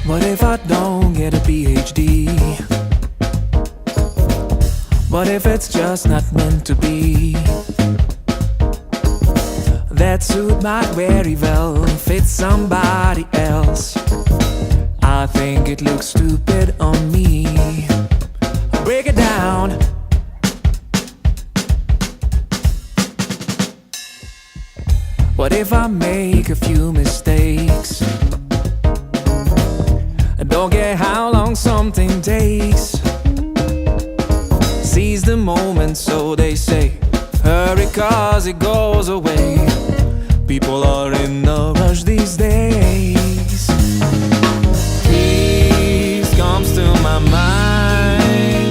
What if I don't get a PhD? What if it's just not meant to be? That suit might very well fit somebody else. I think it looks stupid on me. Break it down. What if I make a few mistakes? I don't care how long something takes. Seize the moment, so they say. Hurry, cause it goes away. People are in a rush these days. Peace comes to my mind.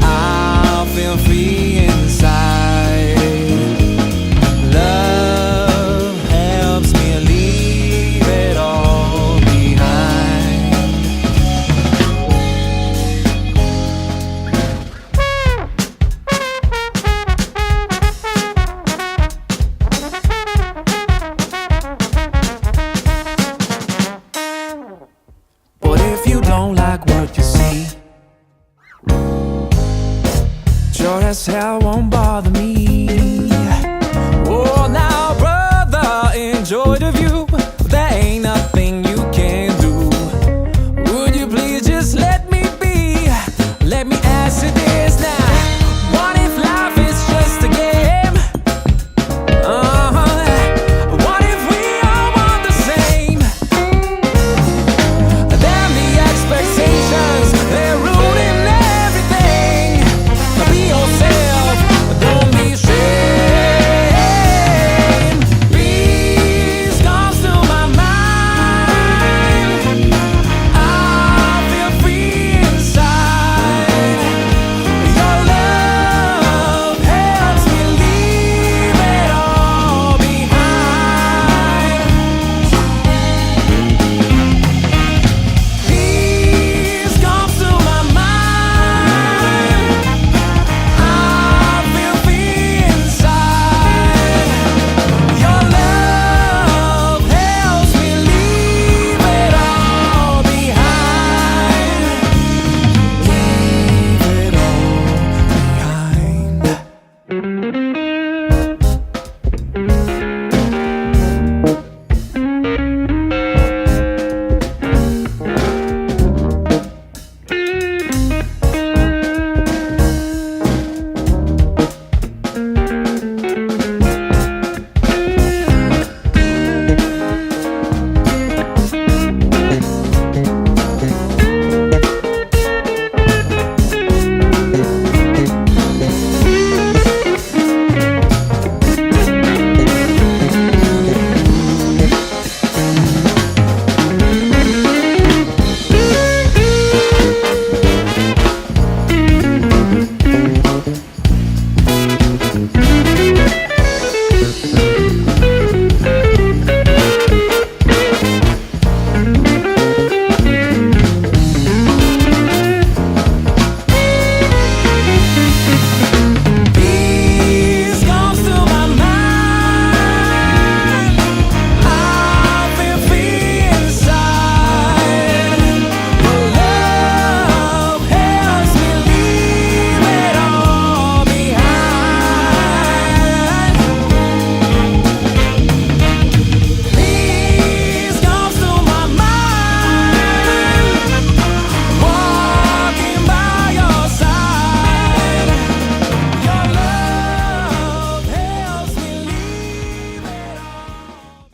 I feel free inside. Love helps me leave it all behind. But if you don't like what you see, sure as hell won't bother me.